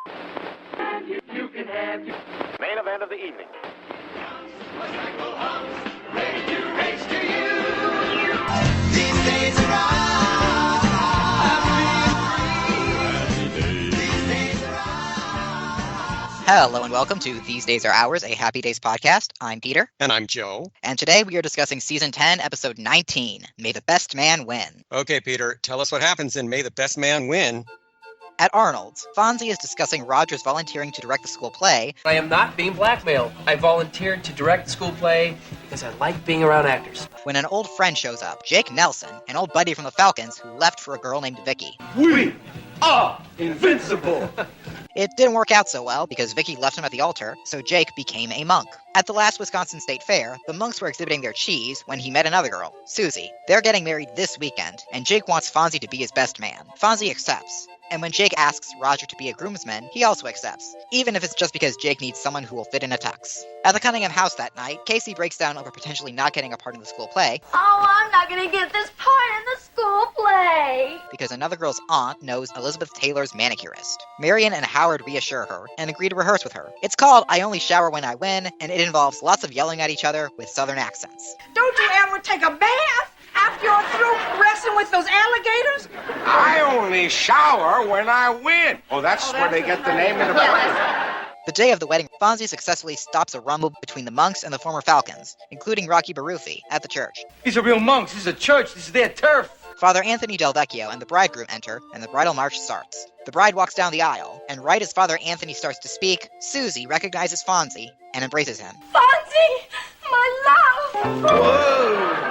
You can have your Main event of the evening. ready to race to you. These days are Hello and welcome to These Days Are Ours, a Happy Days podcast. I'm Peter. And I'm Joe. And today we are discussing Season 10, Episode 19, May the Best Man Win. Okay, Peter, tell us what happens in May the Best Man Win. At Arnold's, Fonzie is discussing Roger's volunteering to direct the school play. I am not being blackmailed. I volunteered to direct the school play because I like being around actors. When an old friend shows up, Jake Nelson, an old buddy from the Falcons who left for a girl named Vicky. We are invincible. It didn't work out so well because Vicky left him at the altar, so Jake became a monk. At the last Wisconsin State Fair, the monks were exhibiting their cheese when he met another girl, Susie. They're getting married this weekend, and Jake wants Fonzie to be his best man. Fonzie accepts. And when Jake asks Roger to be a groomsman, he also accepts, even if it's just because Jake needs someone who will fit in a tux. At the Cunningham house that night, Casey breaks down over potentially not getting a part in the school play. Oh, I'm not gonna get this part in the school play. Because another girl's aunt knows Elizabeth Taylor's manicurist. Marion and Howard reassure her and agree to rehearse with her. It's called I Only Shower When I Win, and it involves lots of yelling at each other with southern accents. Don't you ever take a bath after you're through wrestling with those alligators? I only shower when I win. Oh, that's where they get the name of the play. The day of the wedding, Fonzie successfully stops a rumble between the monks and the former Falcons, including Rocky Baruffi, at the church. These are real monks. This is a church. This is their turf. Father Anthony Del Vecchio and the bridegroom enter, and the bridal march starts. The bride walks down the aisle, and right as Father Anthony starts to speak, Susie recognizes Fonzie and embraces him. Fonzie, my love. Whoa.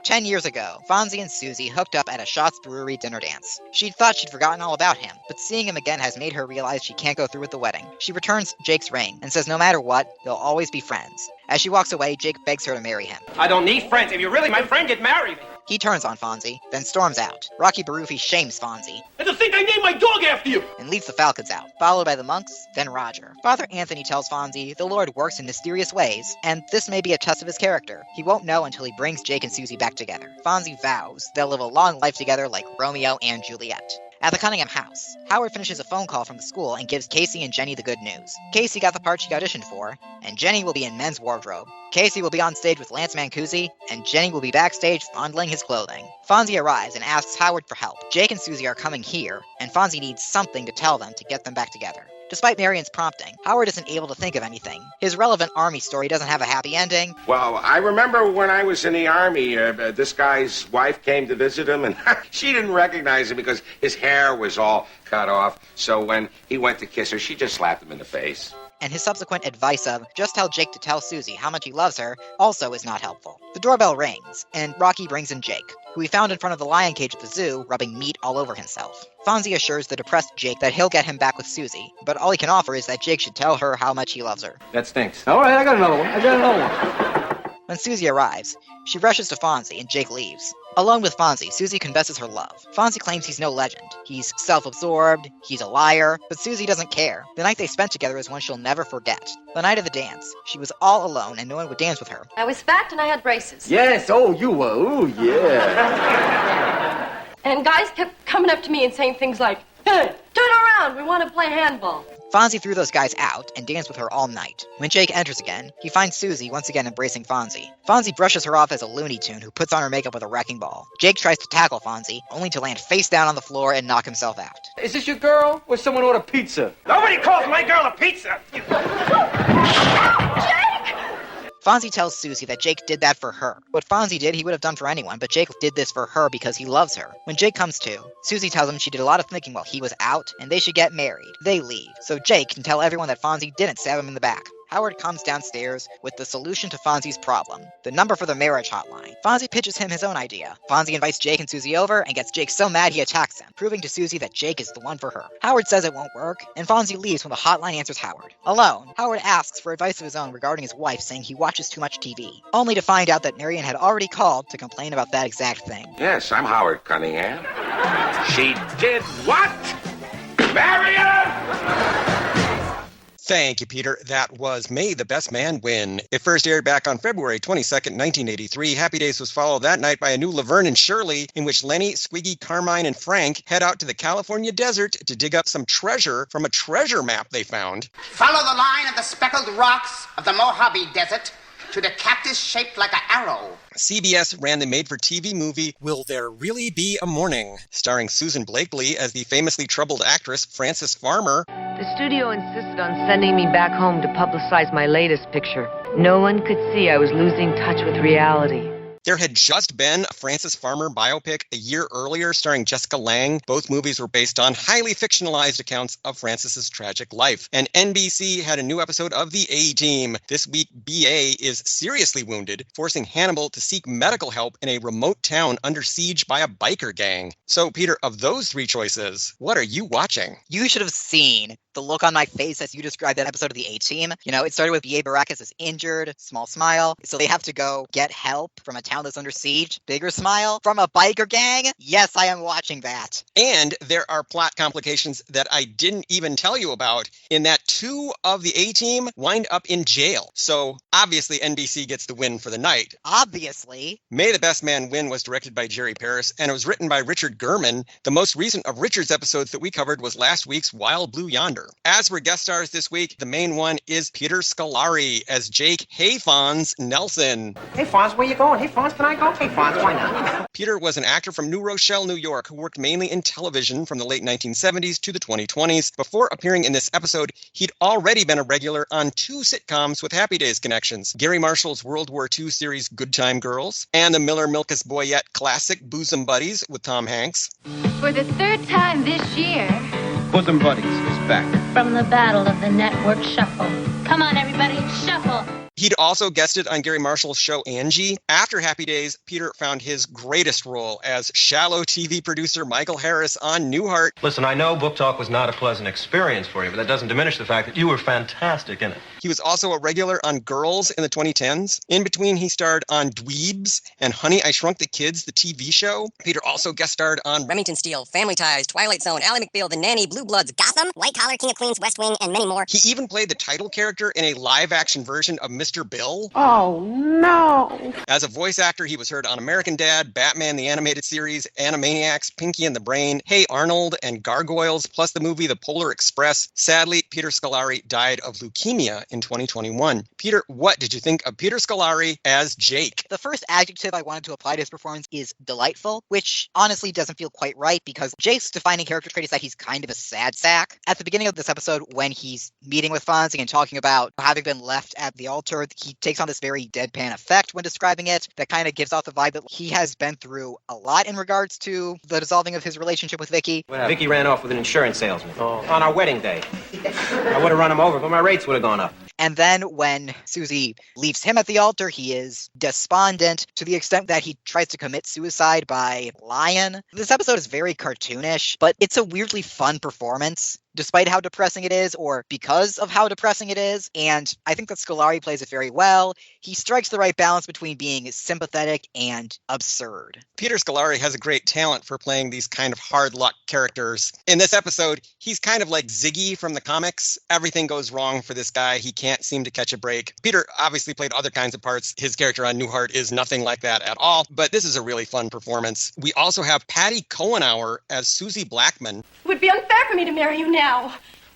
10 years ago, Fonzie and Susie hooked up at a Schatz Brewery dinner dance. She'd thought she'd forgotten all about him, but seeing him again has made her realize she can't go through with the wedding. She returns Jake's ring and says no matter what, they'll always be friends. As she walks away, Jake begs her to marry him. I don't need friends. If you're really my friend, you'd marry me. He turns on Fonzie, then storms out. Rocky Baruffi shames Fonzie And to think I named my dog after you. and leads the Falcons out, followed by the monks, then Roger. Father Anthony tells Fonzie the Lord works in mysterious ways, and this may be a test of his character. He won't know until he brings Jake and Susie back together. Fonzie vows they'll live a long life together like Romeo and Juliet. At the Cunningham house, Howard finishes a phone call from the school and gives Casey and Jenny the good news. Casey got the part she auditioned for, and Jenny will be in men's wardrobe. Casey will be on stage with Lance Mancusi, and Jenny will be backstage fondling his clothing. Fonzie arrives and asks Howard for help. Jake and Susie are coming here, and Fonzie needs something to tell them to get them back together. Despite Marion's prompting, Howard isn't able to think of anything. His relevant army story doesn't have a happy ending. Well, I remember when I was in the army, this guy's wife came to visit him, and she didn't recognize him because his hair was all cut off. So when he went to kiss her, she just slapped him in the face. And his subsequent advice of just tell Jake to tell Susie how much he loves her also is not helpful. The doorbell rings, and Rocky brings in Jake, who he found in front of the lion cage at the zoo, rubbing meat all over himself. Fonzie assures the depressed Jake that he'll get him back with Susie, but all he can offer is that Jake should tell her how much he loves her. That stinks. All right, I got another one. When Susie arrives, she rushes to Fonzie and Jake leaves. Alone with Fonzie, Susie confesses her love. Fonzie claims he's no legend. He's self-absorbed, he's a liar, but Susie doesn't care. The night they spent together is one she'll never forget. The night of the dance, she was all alone and no one would dance with her. I was fat and I had braces. Yes. Oh, you were. Oh, yeah. And guys kept coming up to me and saying things like, hey, turn around, we want to play handball. Fonzie threw those guys out and danced with her all night. When Jake enters again, he finds Susie once again embracing Fonzie. Fonzie brushes her off as a Looney Tune who puts on her makeup with a wrecking ball. Jake tries to tackle Fonzie, only to land face down on the floor and knock himself out. Is this your girl or someone order pizza? Nobody calls my girl a pizza! Fonzie tells Susie that Jake did that for her. What Fonzie did, he would have done for anyone, but Jake did this for her because he loves her. When Jake comes to, Susie tells him she did a lot of thinking while he was out, and they should get married. They leave, so Jake can tell everyone that Fonzie didn't stab him in the back. Howard comes downstairs with the solution to Fonzie's problem, the number for the marriage hotline. Fonzie pitches him his own idea. Fonzie invites Jake and Susie over and gets Jake so mad he attacks him, proving to Susie that Jake is the one for her. Howard says it won't work, and Fonzie leaves when the hotline answers Howard. Alone, Howard asks for advice of his own regarding his wife, saying he watches too much TV, only to find out that Marion had already called to complain about that exact thing. Yes, I'm Howard Cunningham. She did what? Marion! Thank you, Peter. That was May the Best Man Win. It first aired back on February 22nd, 1983. Happy Days was followed that night by a new Laverne and Shirley, in which Lenny, Squiggy, Carmine, and Frank head out to the California desert to dig up some treasure from a treasure map they found. Follow the line of the speckled rocks of the Mojave Desert to the cactus shaped like an arrow. CBS ran the made-for-TV movie Will There Really Be a Morning, starring Susan Blakely as the famously troubled actress Frances Farmer. The studio insisted on sending me back home to publicize my latest picture. No one could see I was losing touch with reality. There had just been a Frances Farmer biopic a year earlier starring Jessica Lange. Both movies were based on highly fictionalized accounts of Frances's tragic life. And NBC had a new episode of The A-Team. This week, B.A. is seriously wounded, forcing Hannibal to seek medical help in a remote town under siege by a biker gang. So, Peter, of those three choices, what are you watching? You should have seen the look on my face as you described that episode of The A-Team. You know, it started with B.A. Baracus is injured, small smile. So they have to go get help from a town that's under siege, bigger smile, from a biker gang. Yes, I am watching that. And there are plot complications that I didn't even tell you about, in that two of the A-Team wind up in jail. So obviously NBC gets the win for the night. Obviously. May the Best Man Win was directed by Jerry Paris, and it was written by Richard Gurman. The most recent of Richard's episodes that we covered was last week's Wild Blue Yonder. As for guest stars this week, the main one is Peter Scolari as Jake Hey Fonz Nelson. Hey, Fonz, where you going? Hey, Fonz, can I go? Hey, Fonz, why not? Peter was an actor from New Rochelle, New York, who worked mainly in television from the late 1970s to the 2020s. Before appearing in this episode, he'd already been a regular on two sitcoms with Happy Days connections: Gary Marshall's World War II series Good Time Girls, and the Miller Milkus Boyette classic Bosom Buddies with Tom Hanks. For the third time this year, Bosom Buddies is back. from the battle of the network shuffle. Come on, everybody, shuffle. He'd also guested on Gary Marshall's show Angie. After Happy Days, Peter found his greatest role as shallow TV producer Michael Harris on Newhart. Listen, I know Book Talk was not a pleasant experience for you, but that doesn't diminish the fact that you were fantastic in it. He was also a regular on Girls in the 2010s. In between, he starred on Dweebs and Honey, I Shrunk the Kids, the TV show. Peter also guest starred on Remington Steele, Family Ties, Twilight Zone, Ally McBeal, The Nanny, Blue Bloods, Gotham, White Collar, King of Queens, West Wing, and many more. He even played the title character in a live-action version of Mr. Bill. Oh, no. As a voice actor, he was heard on American Dad, Batman the Animated Series, Animaniacs, Pinky and the Brain, Hey Arnold, and Gargoyles, plus the movie The Polar Express. Sadly, Peter Scolari died of leukemia in 2021. Peter, what did you think of Peter Scolari as Jake? The first adjective I wanted to apply to his performance is delightful, which honestly doesn't feel quite right because Jake's defining character trait is that he's kind of a sad sack. At the beginning of this episode, when he's meeting with Fonzie and talking about having been left at the altar, he takes on this very deadpan effect when describing it that kind of gives off the vibe that he has been through a lot in regards to the dissolving of his relationship with Vicky. Vicky ran off with an insurance salesman on our wedding day. I would have run him over, but my rates would have gone up. And then when Susie leaves him at the altar, he is despondent to the extent that he tries to commit suicide by lying. This episode is very cartoonish, but it's a weirdly fun performance, despite how depressing it is, or because of how depressing it is. And I think that Scolari plays it very well. He strikes the right balance between being sympathetic and absurd. Peter Scolari has a great talent for playing these kind of hard luck characters. In this episode, he's kind of like Ziggy from the comics. Everything goes wrong for this guy. He can't seem to catch a break. Peter obviously played other kinds of parts. His character on Newhart is nothing like that at all, but this is a really fun performance. We also have Patty Cohenauer as Susie Blackman. It would be unfair for me to marry you now.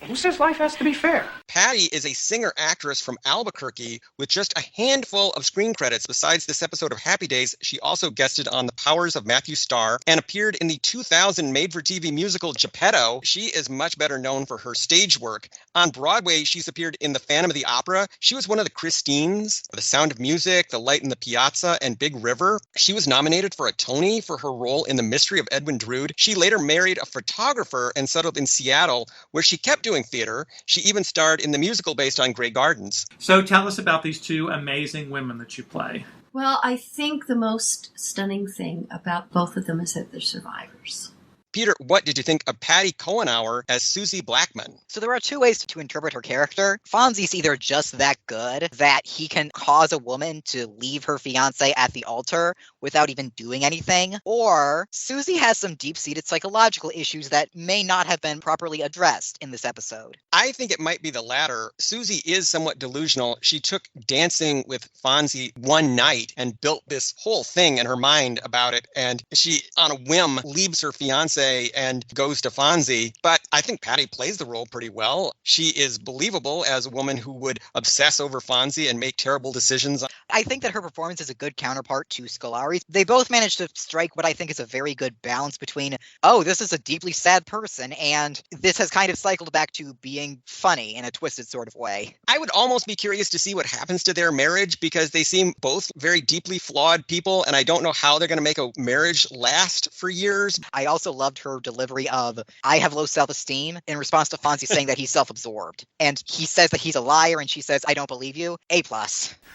Who says life has to be fair? Patty is a singer-actress from Albuquerque with just a handful of screen credits. Besides this episode of Happy Days, she also guested on The Powers of Matthew Starr and appeared in the 2000 made-for-TV musical Geppetto. She is much better known for her stage work. On Broadway, she's appeared in The Phantom of the Opera. She was one of the Christines, The Sound of Music, The Light in the Piazza, and Big River. She was nominated for a Tony for her role in The Mystery of Edwin Drood. She later married a photographer and settled in Seattle, where she kept doing theater. She even starred in the musical based on Grey Gardens. So tell us about these two amazing women that you play. Well, I think the most stunning thing about both of them is that they're survivors. Peter, what did you think of Patty Cohenauer as Susie Blackman? So there are two ways to interpret her character. Fonzie's either just that good that he can cause a woman to leave her fiancé at the altar without even doing anything, or Susie has some deep-seated psychological issues that may not have been properly addressed in this episode. I think it might be the latter. Susie is somewhat delusional. She took Dancing with Fonzie one night and built this whole thing in her mind about it, and she, on a whim, leaves her fiancé and goes to Fonzie. But I think Patty plays the role pretty well. She is believable as a woman who would obsess over Fonzie and make terrible decisions. I think that her performance is a good counterpart to Scolari. They both managed to strike what I think is a very good balance between, oh, this is a deeply sad person, and this has kind of cycled back to being funny in a twisted sort of way. I would almost be curious to see what happens to their marriage, because they seem both very deeply flawed people, and I don't know how they're going to make a marriage last for years. I also loved her delivery of, I have low self-esteem, in response to Fonzie saying that he's self-absorbed. And he says that he's a liar, and she says, I don't believe you. A+.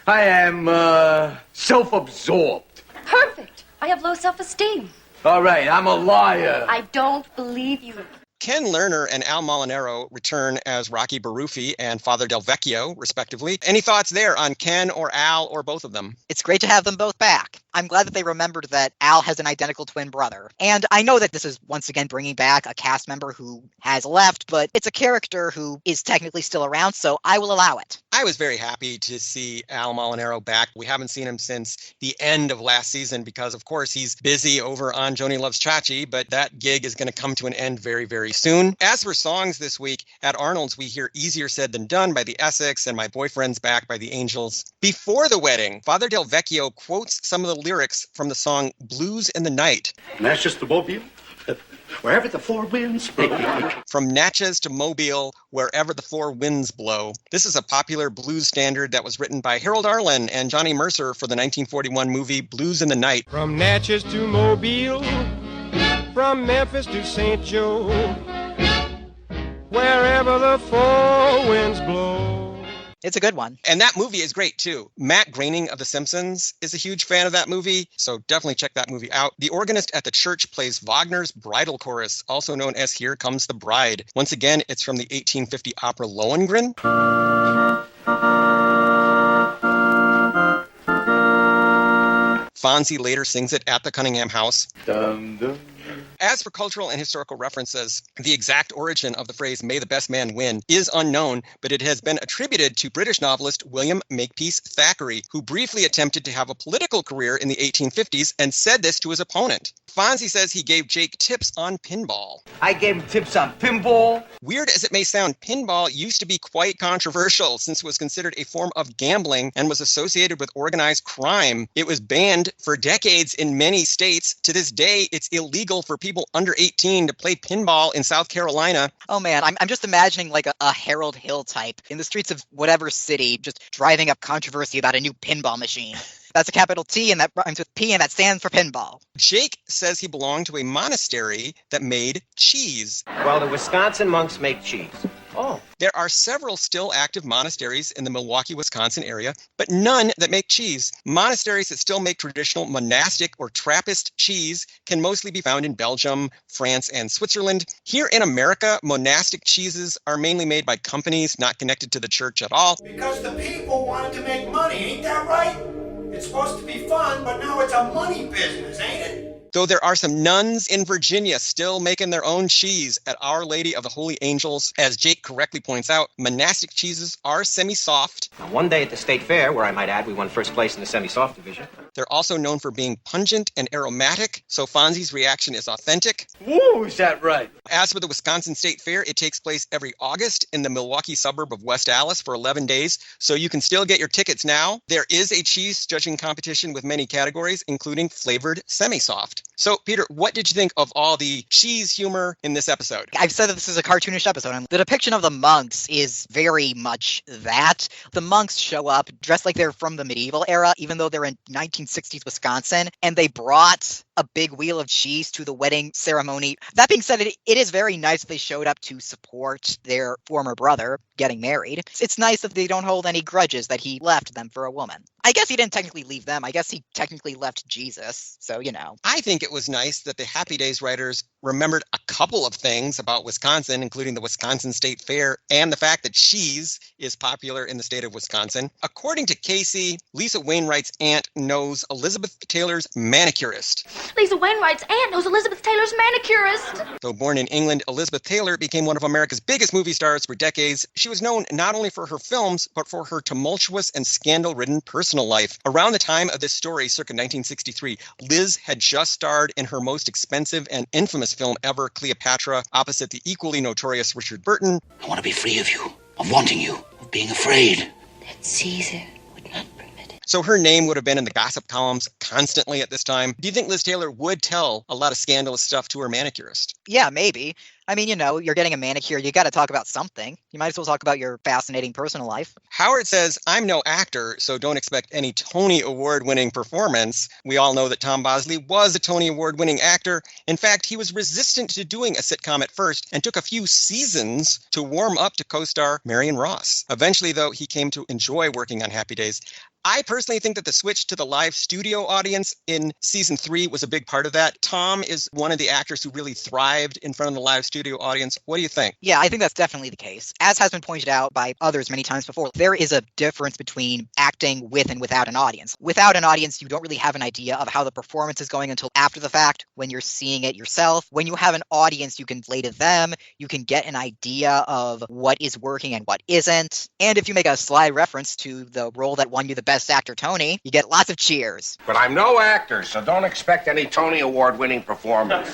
I am, self-absorbed. Perfect. I have low self-esteem. All right, I'm a liar. I don't believe you. Ken Lerner and Al Molinaro return as Rocky Baruffi and Father Del Vecchio, respectively. Any thoughts there on Ken or Al or both of them? It's great to have them both back. I'm glad that they remembered that Al has an identical twin brother. And I know that this is once again bringing back a cast member who has left, but it's a character who is technically still around, so I will allow it. I was very happy to see Al Molinaro back. We haven't seen him since the end of last season because, of course, he's busy over on Joni Loves Chachi, but that gig is going to come to an end very, very soon. As for songs this week, at Arnold's, we hear Easier Said Than Done by the Essex and My Boyfriend's Back by the Angels. Before the wedding, Father Del Vecchio quotes some of the lyrics from the song Blues in the Night. Natchez to Mobile, wherever the four winds blow. From Natchez to Mobile, wherever the four winds blow. This is a popular blues standard that was written by Harold Arlen and Johnny Mercer for the 1941 movie Blues in the Night. From Natchez to Mobile, from Memphis to St. Joe, wherever the four winds blow. It's a good one. And that movie is great, too. Matt Groening of The Simpsons is a huge fan of that movie, so definitely check that movie out. The organist at the church plays Wagner's Bridal Chorus, also known as Here Comes the Bride. Once again, it's from the 1850 opera Lohengrin. Fonzie later sings it at the Cunningham House. Dum, dum. As for cultural and historical references, the exact origin of the phrase "may the best man win" is unknown, but it has been attributed to British novelist William Makepeace Thackeray, who briefly attempted to have a political career in the 1850s and said this to his opponent. Fonzie says he gave Jake tips on pinball. I gave him tips on pinball. Weird as it may sound, pinball used to be quite controversial since it was considered a form of gambling and was associated with organized crime. It was banned for decades in many states. To this day, it's illegal for people under 18 to play pinball in South Carolina. Oh man, I'm just imagining like a Harold Hill type in the streets of whatever city just driving up controversy about a new pinball machine. That's a capital T and that rhymes with P and that stands for pinball. Jake says he belonged to a monastery that made cheese. Well, the Wisconsin monks make cheese. Oh. There are several still active monasteries in the Milwaukee, Wisconsin area, but none that make cheese. Monasteries that still make traditional monastic or Trappist cheese can mostly be found in Belgium, France, and Switzerland. Here in America, monastic cheeses are mainly made by companies not connected to the church at all. Because the people wanted to make money, ain't that right? It's supposed to be fun, but now it's a money business, ain't it? Though there are some nuns in Virginia still making their own cheese at Our Lady of the Holy Angels. As Jake correctly points out, monastic cheeses are semi-soft. Now, one day at the state fair, where I might add we won first place in the semi-soft division. They're also known for being pungent and aromatic, so Fonzie's reaction is authentic. Woo, is that right? As for the Wisconsin State Fair, it takes place every August in the Milwaukee suburb of West Allis for 11 days, so you can still get your tickets now. There is a cheese judging competition with many categories, including flavored semi-soft. So, Peter, what did you think of all the cheese humor in this episode? I've said that this is a cartoonish episode, and the depiction of the monks is very much that. The monks show up dressed like they're from the medieval era, even though they're in 1960s Wisconsin, and they brought a big wheel of cheese to the wedding ceremony. That being said, it is very nice that they showed up to support their former brother getting married. It's nice that they don't hold any grudges that he left them for a woman. I guess he didn't technically leave them. I guess he technically left Jesus. So, I think it was nice that the Happy Days writers remembered a couple of things about Wisconsin, including the Wisconsin State Fair and the fact that cheese is popular in the state of Wisconsin. According to Casey, Lisa Wainwright's aunt knows Elizabeth Taylor's manicurist. Lisa Wainwright's aunt knows Elizabeth Taylor's manicurist. Though born in England, Elizabeth Taylor became one of America's biggest movie stars for decades. She was known not only for her films, but for her tumultuous and scandal-ridden personal life. Around the time of this story, circa 1963, Liz had just starred in her most expensive and infamous film ever, Cleopatra, opposite the equally notorious Richard Burton. I want to be free of you, of wanting you, of being afraid. That Caesar would not permit it. So her name would have been in the gossip columns constantly at this time. Do you think Liz Taylor would tell a lot of scandalous stuff to her manicurist? Yeah, maybe. I mean, you're getting a manicure. You got to talk about something. You might as well talk about your fascinating personal life. Howard says, I'm no actor, so don't expect any Tony Award-winning performance. We all know that Tom Bosley was a Tony Award-winning actor. In fact, he was resistant to doing a sitcom at first and took a few seasons to warm up to co-star Marion Ross. Eventually, though, he came to enjoy working on Happy Days. I personally think that the switch to the live studio audience in season 3 was a big part of that. Tom is one of the actors who really thrived in front of the live studio audience. What do you think? Yeah, I think that's definitely the case. As has been pointed out by others many times before, there is a difference between acting with and without an audience. Without an audience, you don't really have an idea of how the performance is going until after the fact, when you're seeing it yourself. When you have an audience, you can play to them, you can get an idea of what is working and what isn't. And if you make a sly reference to the role that won you the Best Actor Tony, you get lots of cheers. But I'm no actor, so don't expect any Tony Award-winning performance.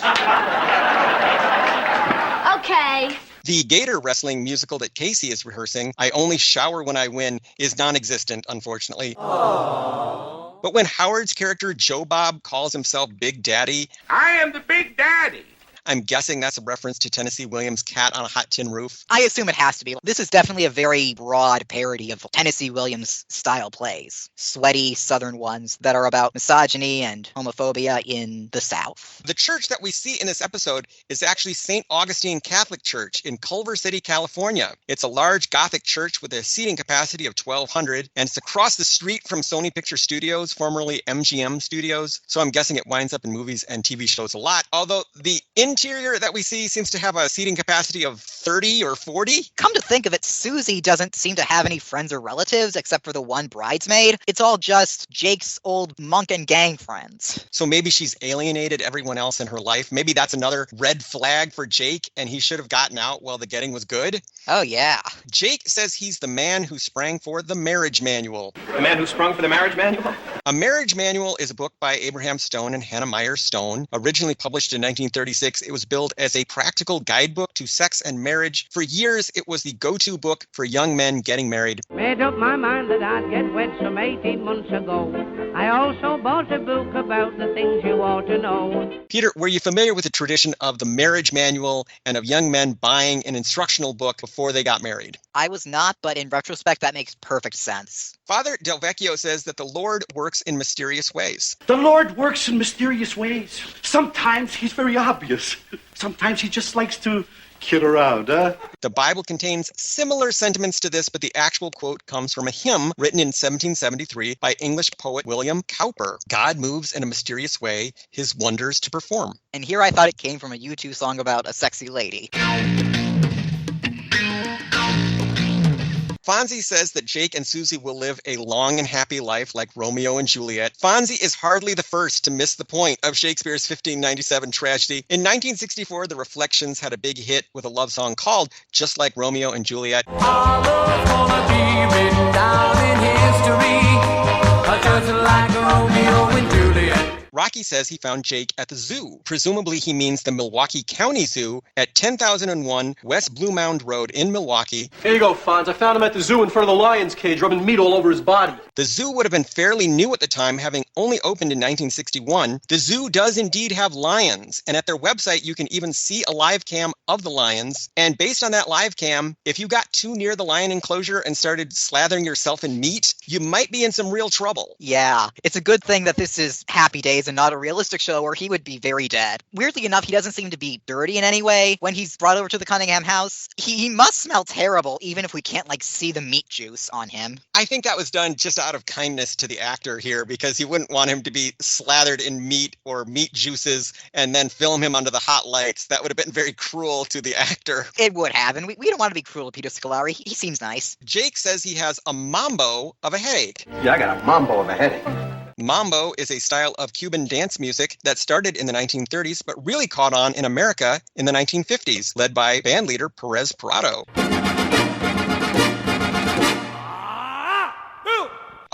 Okay. The Gator wrestling musical that Casey is rehearsing, I Only Shower When I Win, is non-existent, unfortunately. Aww. But when Howard's character Joe Bob calls himself Big Daddy, I am the Big Daddy. I'm guessing that's a reference to Tennessee Williams' Cat on a Hot Tin Roof. I assume it has to be. This is definitely a very broad parody of Tennessee Williams style plays. Sweaty Southern ones that are about misogyny and homophobia in the South. The church that we see in this episode is actually St. Augustine Catholic Church in Culver City, California. It's a large Gothic church with a seating capacity of 1,200, and it's across the street from Sony Picture Studios, formerly MGM Studios. So I'm guessing it winds up in movies and TV shows a lot. Although the interior that we see seems to have a seating capacity of 30 or 40. Come to think of it, Susie doesn't seem to have any friends or relatives except for the one bridesmaid. It's all just Jake's old monk and gang friends. So maybe she's alienated everyone else in her life. Maybe that's another red flag for Jake, and he should have gotten out while the getting was good. Oh, yeah. Jake says he's the man who sprang for the marriage manual. The man who sprung for the marriage manual? A Marriage Manual is a book by Abraham Stone and Hannah Meyer Stone. Originally published in 1936, it was billed as a practical guidebook to sex and marriage. For years, it was the go-to book for young men getting married. Made up my mind that I'd get wed some 18 months ago. I also bought a book about the things you ought to know. Peter, were you familiar with the tradition of the marriage manual and of young men buying an instructional book before they got married? I was not, but in retrospect, that makes perfect sense. Father Del Vecchio says that the Lord works in mysterious ways. The Lord works in mysterious ways. Sometimes he's very obvious. Sometimes he just likes to kid around, huh? The Bible contains similar sentiments to this, but the actual quote comes from a hymn written in 1773 by English poet William Cowper. God moves in a mysterious way, his wonders to perform. And here I thought it came from a U2 song about a sexy lady. Fonzie says that Jake and Susie will live a long and happy life like Romeo and Juliet. Fonzie is hardly the first to miss the point of Shakespeare's 1597 tragedy. In 1964, the Reflections had a big hit with a love song called Just Like Romeo and Juliet. Our love's gonna be written down in history, just like Romeo and Juliet. Rocky says he found Jake at the zoo. Presumably he means the Milwaukee County Zoo at 10,001 West Blue Mound Road in Milwaukee. Here you go, Fonz. I found him at the zoo in front of the lion's cage, rubbing meat all over his body. The zoo would have been fairly new at the time, having only opened in 1961. The zoo does indeed have lions, and at their website you can even see a live cam of the lions. And based on that live cam, if you got too near the lion enclosure and started slathering yourself in meat, you might be in some real trouble. Yeah, it's a good thing that this is Happy Days and not a realistic show, or he would be very dead. Weirdly enough, he doesn't seem to be dirty in any way. When he's brought over to the Cunningham house, he must smell terrible, even if we can't, see the meat juice on him. I think that was done just out of kindness to the actor here, because he wouldn't want him to be slathered in meat or meat juices and then film him under the hot lights. That would have been very cruel to the actor. It would have, and we don't want to be cruel to Peter Scolari. He seems nice. Jake says he has a mambo of a headache. Yeah, I got a mambo of a headache. Mambo is a style of Cuban dance music that started in the 1930s, but really caught on in America in the 1950s, led by bandleader Perez Prado.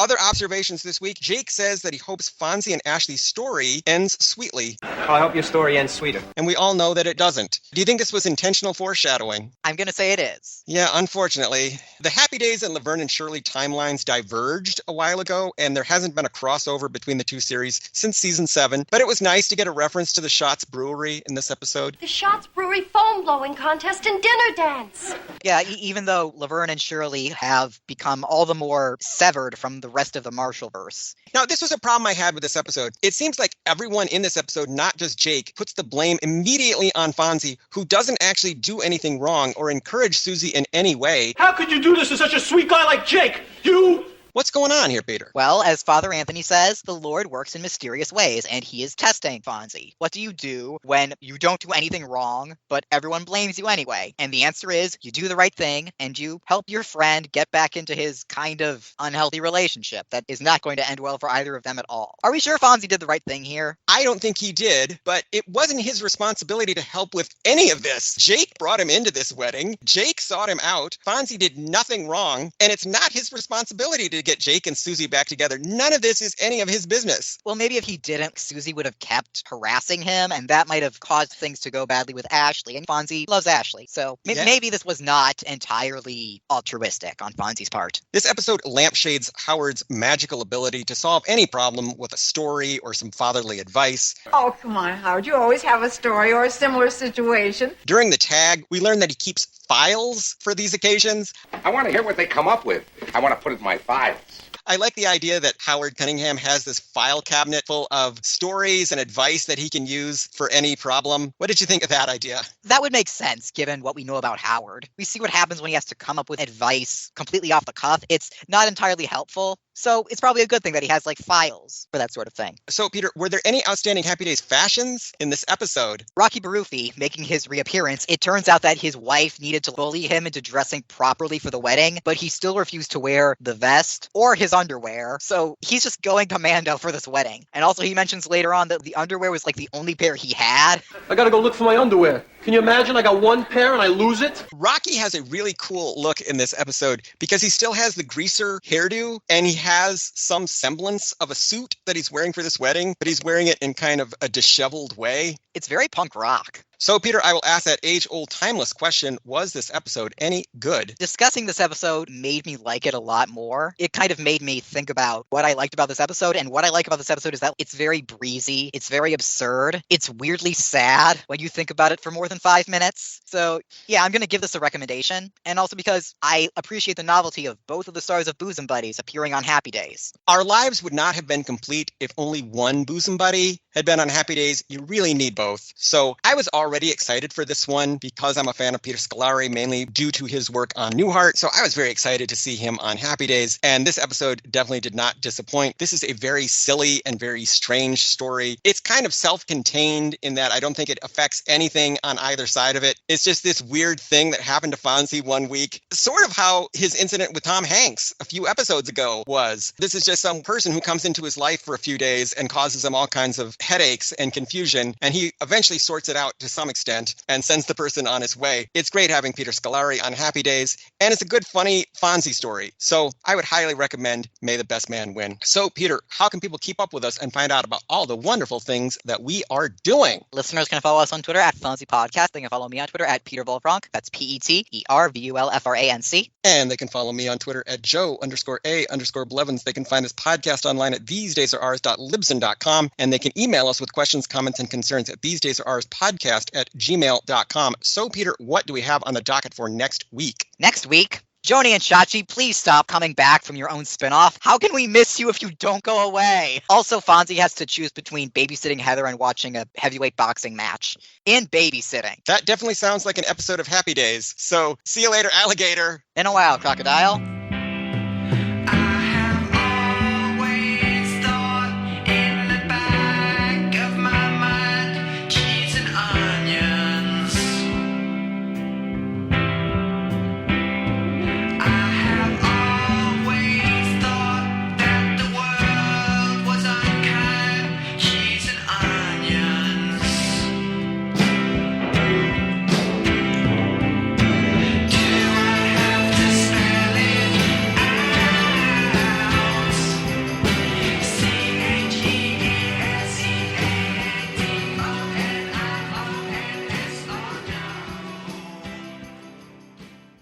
Other observations this week, Jake says that he hopes Fonzie and Ashley's story ends sweetly. Well, I hope your story ends sweeter. And we all know that it doesn't. Do you think this was intentional foreshadowing? I'm going to say it is. Yeah, unfortunately. The Happy Days and Laverne and Shirley timelines diverged a while ago, and there hasn't been a crossover between the two series since season 7. But it was nice to get a reference to the Schatz Brewery in this episode. The Schatz Brewery foam blowing contest and dinner dance. Yeah, even though Laverne and Shirley have become all the more severed from the rest of the Marshallverse. Now, this was a problem I had with this episode. It seems like everyone in this episode, not just Jake, puts the blame immediately on Fonzie, who doesn't actually do anything wrong or encourage Susie in any way. How could you do this to such a sweet guy like Jake? You... What's going on here, Peter? Well, as Father Anthony says, the Lord works in mysterious ways, and he is testing Fonzie. What do you do when you don't do anything wrong, but everyone blames you anyway? And the answer is, you do the right thing, and you help your friend get back into his kind of unhealthy relationship that is not going to end well for either of them at all. Are we sure Fonzie did the right thing here? I don't think he did, but it wasn't his responsibility to help with any of this. Jake brought him into this wedding. Jake sought him out. Fonzie did nothing wrong, and it's not his responsibility to get Jake and Susie back together. None of this is any of his business. Well, maybe if he didn't, Susie would have kept harassing him, and that might have caused things to go badly with Ashley, and Fonzie loves Ashley. So maybe this was not entirely altruistic on Fonzie's part. This episode lampshades Howard's magical ability to solve any problem with a story or some fatherly advice. Oh, come on, Howard. You always have a story or a similar situation. During the tag, we learn that he keeps files for these occasions. I want to hear what they come up with. I want to put it in my files. I like the idea that Howard Cunningham has this file cabinet full of stories and advice that he can use for any problem. What did you think of that idea? That would make sense, given what we know about Howard. We see what happens when he has to come up with advice completely off the cuff. It's not entirely helpful. So it's probably a good thing that he has files for that sort of thing. So, Peter, were there any outstanding Happy Days fashions in this episode? Rocky Barufi making his reappearance, it turns out that his wife needed to bully him into dressing properly for the wedding, but he still refused to wear the vest or his underwear. So he's just going commando for this wedding. And also he mentions later on that the underwear was the only pair he had. I gotta go look for my underwear. Can you imagine? I got one pair and I lose it? Rocky has a really cool look in this episode because he still has the greaser hairdo and he has some semblance of a suit that he's wearing for this wedding, but he's wearing it in kind of a disheveled way. It's very punk rock. So, Peter, I will ask that age-old timeless question, was this episode any good? Discussing this episode made me like it a lot more. It kind of made me think about what I liked about this episode, and what I like about this episode is that it's very breezy, it's very absurd, it's weirdly sad when you think about it for more than 5 minutes. So, yeah, I'm going to give this a recommendation, and also because I appreciate the novelty of both of the stars of Bosom Buddies appearing on Happy Days. Our lives would not have been complete if only one Bosom Buddy had been on Happy Days. You really need both. So I was already excited for this one because I'm a fan of Peter Scolari, mainly due to his work on Newhart. So I was very excited to see him on Happy Days. And this episode definitely did not disappoint. This is a very silly and very strange story. It's kind of self-contained in that I don't think it affects anything on either side of it. It's just this weird thing that happened to Fonzie one week, sort of how his incident with Tom Hanks a few episodes ago was. This is just some person who comes into his life for a few days and causes him all kinds of headaches and confusion, and he eventually sorts it out to some extent and sends the person on his way. It's great having Peter Scolari on Happy Days, and it's a good, funny Fonzie story. So I would highly recommend May the Best Man Win. So, Peter, how can people keep up with us and find out about all the wonderful things that we are doing? Listeners can follow us on Twitter at Fonzie Podcast. They can follow me on Twitter at Peter Volfranc. That's PeterVulfranc. And they can follow me on Twitter at Joe_A_Blevins. They can find this podcast online at thesedaysareurs.libsyn.com, and they can email us with questions, comments, and concerns at thesedaysareuspodcast@gmail.com. So, Peter, what do we have on the docket for next week? Next week, Joni and Chachi, please stop coming back from your own spinoff. How can we miss you if you don't go away? Also, Fonzie has to choose between babysitting Heather and watching a heavyweight boxing match. In babysitting. That definitely sounds like an episode of Happy Days. So, see you later, alligator. In a while, crocodile.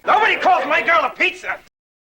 Nobody calls my girl a pizza.